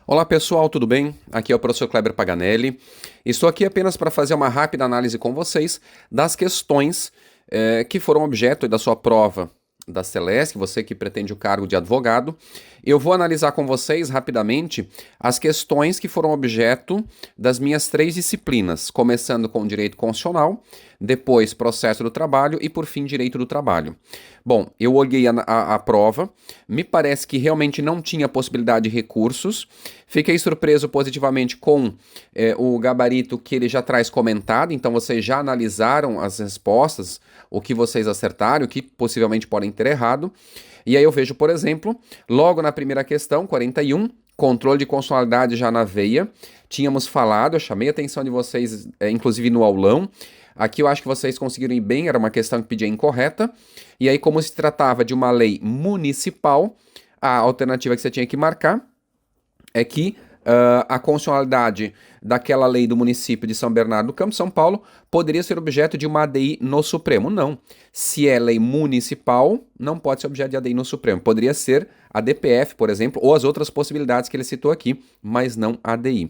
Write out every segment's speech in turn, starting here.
Olá pessoal, tudo bem? Aqui é o professor Kleber Paganelli. Estou aqui apenas para fazer uma rápida análise com vocês das questões que foram objeto da sua prova da Celesc, você que pretende o cargo de advogado. Eu vou analisar com vocês rapidamente as questões que foram objeto das minhas 3 disciplinas, começando com Direito Constitucional, depois Processo do Trabalho e, por fim, Direito do Trabalho. Bom, eu olhei a prova, me parece que realmente não tinha possibilidade de recursos. Fiquei surpreso positivamente com o gabarito que ele já traz comentado, então vocês já analisaram as respostas, o que vocês acertaram, o que possivelmente podem ter errado. E aí eu vejo, por exemplo, logo na primeira questão, 41, controle de constitucionalidade já na veia. Tínhamos falado, eu chamei a atenção de vocês, inclusive no aulão. Aqui eu acho que vocês conseguiram ir bem, era uma questão que pedia incorreta. E aí, como se tratava de uma lei municipal, a alternativa que você tinha que marcar é que a constitucionalidade daquela lei do município de São Bernardo do Campo, São Paulo, poderia ser objeto de uma ADI no Supremo. Não. Se é lei municipal, não pode ser objeto de ADI no Supremo. Poderia ser a DPF, por exemplo, ou as outras possibilidades que ele citou aqui, mas não a ADI.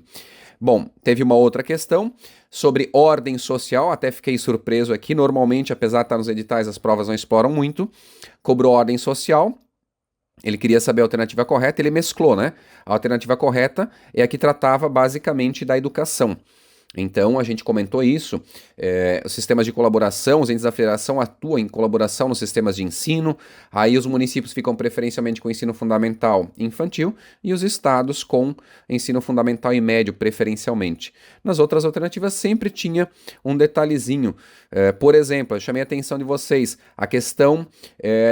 Bom, teve uma outra questão sobre ordem social, até fiquei surpreso aqui. Normalmente, apesar de estar nos editais, as provas não exploram muito. Cobrou ordem social. Ele queria saber a alternativa correta, ele mesclou, né? A alternativa correta é a que tratava basicamente da educação. Então, a gente comentou isso, os sistemas de colaboração, os entes da federação atuam em colaboração nos sistemas de ensino, aí os municípios ficam preferencialmente com ensino fundamental e infantil, e os estados com ensino fundamental e médio, preferencialmente. Nas outras alternativas sempre tinha um detalhezinho. Por exemplo, eu chamei a atenção de vocês, a questão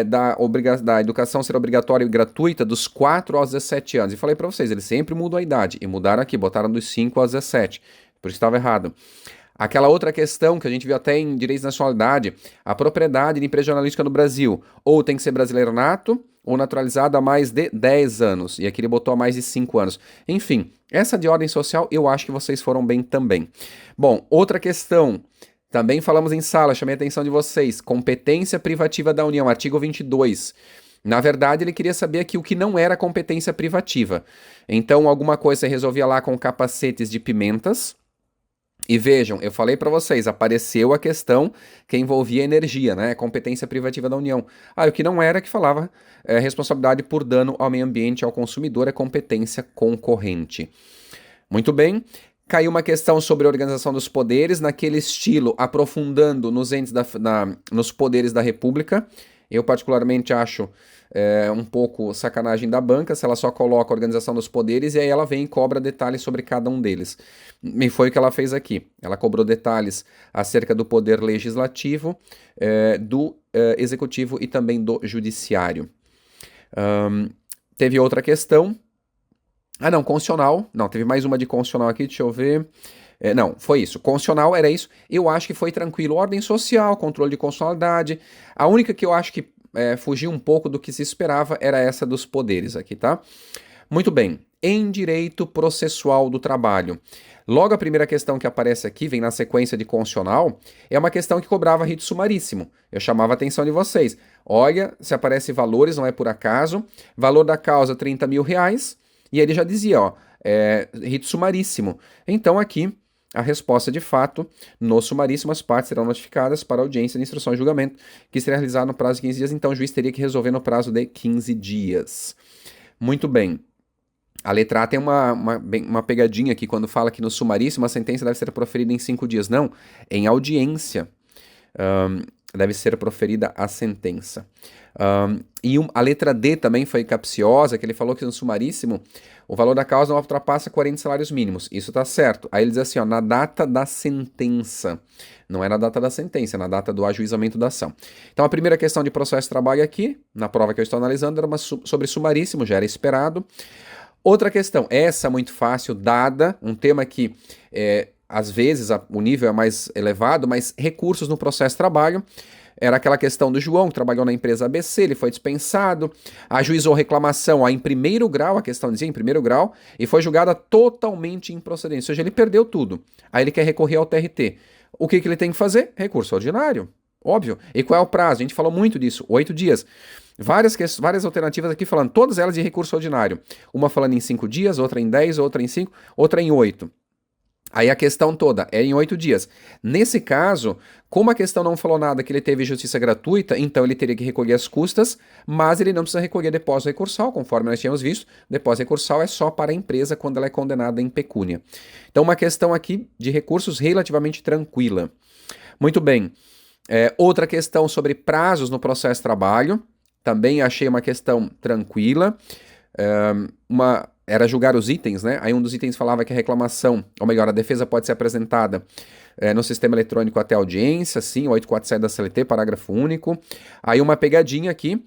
da educação ser obrigatória e gratuita dos 4 aos 17 anos. E falei para vocês, eles sempre mudam a idade, e mudaram aqui, botaram dos 5 aos 17. Por isso estava errado. Aquela outra questão que a gente viu até em direitos de nacionalidade, a propriedade de empresa jornalística no Brasil, ou tem que ser brasileiro nato, ou naturalizado há mais de 10 anos, e aqui ele botou há mais de 5 anos. Enfim, essa de ordem social eu acho que vocês foram bem também. Bom, outra questão, também falamos em sala, chamei a atenção de vocês, competência privativa da União, artigo 22. Na verdade, ele queria saber aqui o que não era competência privativa. Então, alguma coisa você resolvia lá com capacetes de pimentas. E vejam, eu falei para vocês, apareceu a questão que envolvia energia, né? Competência privativa da União. Ah, o que não era que falava responsabilidade por dano ao meio ambiente e ao consumidor é competência concorrente. Muito bem. Caiu uma questão sobre a organização dos poderes, naquele estilo, aprofundando nos entes nos poderes da República. Eu particularmente acho um pouco sacanagem da banca se ela só coloca a organização dos poderes e aí ela vem e cobra detalhes sobre cada um deles. E foi o que ela fez aqui. Ela cobrou detalhes acerca do poder legislativo, do executivo e também do judiciário. Teve outra questão. Ah, não, constitucional. Não, teve mais uma de constitucional aqui, deixa eu ver. Não, foi isso. Constitucional era isso. Eu acho que foi tranquilo. Ordem social, controle de constitucionalidade. A única que eu acho que fugiu um pouco do que se esperava era essa dos poderes aqui, tá? Muito bem. Em direito processual do trabalho. Logo a primeira questão que aparece aqui, vem na sequência de constitucional, é uma questão que cobrava rito sumaríssimo. Eu chamava a atenção de vocês. Olha, se aparece valores, não é por acaso. Valor da causa, R$30 mil. E ele já dizia, ó, rito sumaríssimo. Então aqui, a resposta de fato, no sumaríssimo, as partes serão notificadas para a audiência de instrução e julgamento, que será realizada no prazo de 15 dias, então o juiz teria que resolver no prazo de 15 dias. Muito bem. A letra A tem uma pegadinha aqui, quando fala que no sumaríssimo a sentença deve ser proferida em 5 dias. Não, em audiência deve ser proferida a sentença. E a letra D também foi capciosa, que ele falou que no sumaríssimo o valor da causa não ultrapassa 40 salários mínimos. Isso tá certo. Aí ele diz assim, ó, na data da sentença. Não é na data da sentença, é na data do ajuizamento da ação. Então a primeira questão de processo de trabalho aqui, na prova que eu estou analisando, era sobre sumaríssimo, já era esperado. Outra questão, essa muito fácil, dada, um tema que às vezes o nível é mais elevado, mas recursos no processo de trabalho. Era aquela questão do João, que trabalhou na empresa ABC, ele foi dispensado, ajuizou reclamação em primeiro grau, a questão dizia em primeiro grau, e foi julgada totalmente improcedente, ou seja, ele perdeu tudo. Aí ele quer recorrer ao TRT. O que ele tem que fazer? Recurso ordinário. Óbvio. E qual é o prazo? A gente falou muito disso, 8 dias. Várias alternativas aqui falando, todas elas de recurso ordinário. Uma falando em 5 dias, outra em 10, outra em 5, outra em 8. Aí a questão toda é em 8 dias. Nesse caso, como a questão não falou nada que ele teve justiça gratuita, então ele teria que recolher as custas, mas ele não precisa recolher depósito recursal, conforme nós tínhamos visto. Depósito recursal é só para a empresa quando ela é condenada em pecúnia. Então, uma questão aqui de recursos relativamente tranquila. Muito bem. Outra questão sobre prazos no processo de trabalho. Também achei uma questão tranquila. Era julgar os itens, né? Aí um dos itens falava que a reclamação, ou melhor, a defesa pode ser apresentada no sistema eletrônico até audiência, sim, 847 da CLT, parágrafo único. Aí uma pegadinha aqui,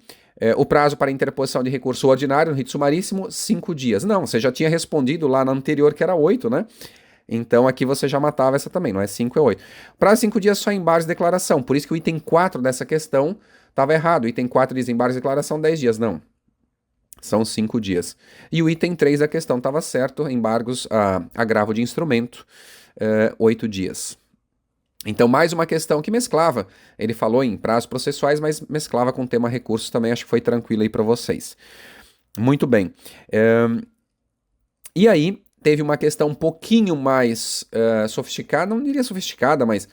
o prazo para interposição de recurso ordinário no rito sumaríssimo, 5 dias. Não, você já tinha respondido lá na anterior que era 8, né? Então aqui você já matava essa também, não é 5, é 8. Prazo de 5 dias só em embargos de declaração, por isso que o item 4 dessa questão estava errado. O item 4 diz embargos de declaração 10 dias, não. São 5 dias. E o item 3 da questão estava certo, embargos, agravo de instrumento, 8 dias. Então, mais uma questão que mesclava. Ele falou em prazos processuais, mas mesclava com o tema recursos também. Acho que foi tranquilo aí para vocês. Muito bem. E aí, teve uma questão um pouquinho mais sofisticada, não diria sofisticada, mas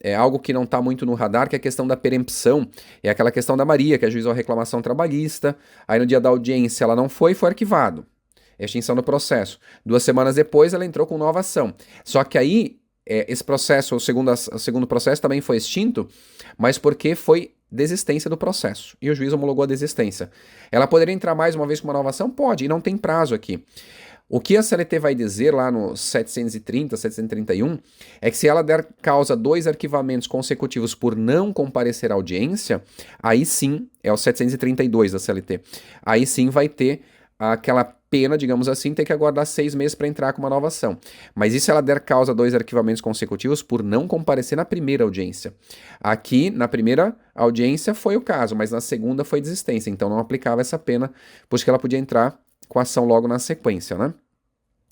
é algo que não está muito no radar, que é a questão da perempção. É aquela questão da Maria, que ajuizou a reclamação trabalhista. Aí no dia da audiência ela não foi arquivado. Extinção do processo. 2 semanas depois ela entrou com nova ação. Só que aí, esse processo, o segundo processo também foi extinto, mas porque foi desistência do processo. E o juiz homologou a desistência. Ela poderia entrar mais uma vez com uma nova ação? Pode, e não tem prazo aqui. O que a CLT vai dizer lá no 730, 731, é que se ela der causa a 2 arquivamentos consecutivos por não comparecer à audiência, aí sim, é o 732 da CLT, aí sim vai ter aquela pena, digamos assim, ter que aguardar 6 meses para entrar com uma nova ação. Mas e se ela der causa a 2 arquivamentos consecutivos por não comparecer na primeira audiência? Aqui, na primeira audiência foi o caso, mas na segunda foi desistência, então não aplicava essa pena, pois que ela podia entrar com a ação logo na sequência, né?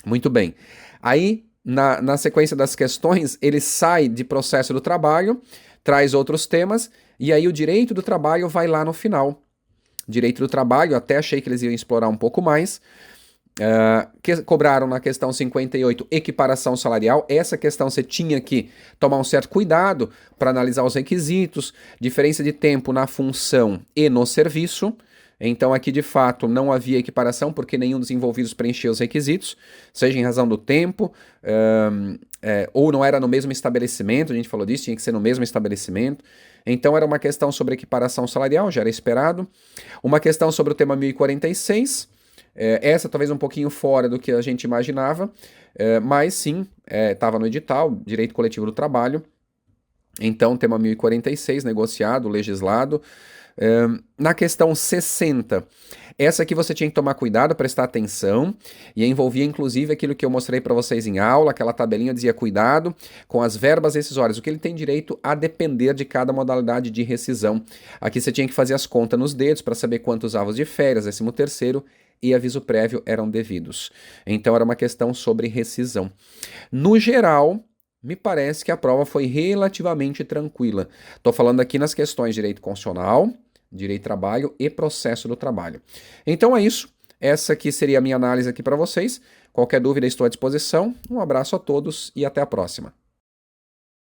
Muito bem. Aí, na sequência das questões, ele sai de processo do trabalho, traz outros temas, e aí o direito do trabalho vai lá no final. Direito do trabalho, até achei que eles iam explorar um pouco mais. Que cobraram na questão 58 equiparação salarial. Essa questão você tinha que tomar um certo cuidado para analisar os requisitos, diferença de tempo na função e no serviço. Então aqui de fato não havia equiparação porque nenhum dos envolvidos preencheu os requisitos, seja em razão do tempo, ou não era no mesmo estabelecimento, a gente falou disso, tinha que ser no mesmo estabelecimento. Então era uma questão sobre equiparação salarial, já era esperado. Uma questão sobre o tema 1046, essa talvez um pouquinho fora do que a gente imaginava, mas sim, estava no edital, direito coletivo do trabalho. Então tema 1046, negociado, legislado. Na questão 60, essa aqui você tinha que tomar cuidado, prestar atenção, e envolvia inclusive aquilo que eu mostrei para vocês em aula, aquela tabelinha dizia cuidado com as verbas rescisórias, o que ele tem direito a depender de cada modalidade de rescisão. Aqui você tinha que fazer as contas nos dedos para saber quantos avos de férias, 13º e aviso prévio eram devidos. Então era uma questão sobre rescisão. No geral, me parece que a prova foi relativamente tranquila. Estou falando aqui nas questões de direito constitucional, direito do trabalho e processo do trabalho. Então é isso. Essa aqui seria a minha análise aqui para vocês. Qualquer dúvida, estou à disposição. Um abraço a todos e até a próxima.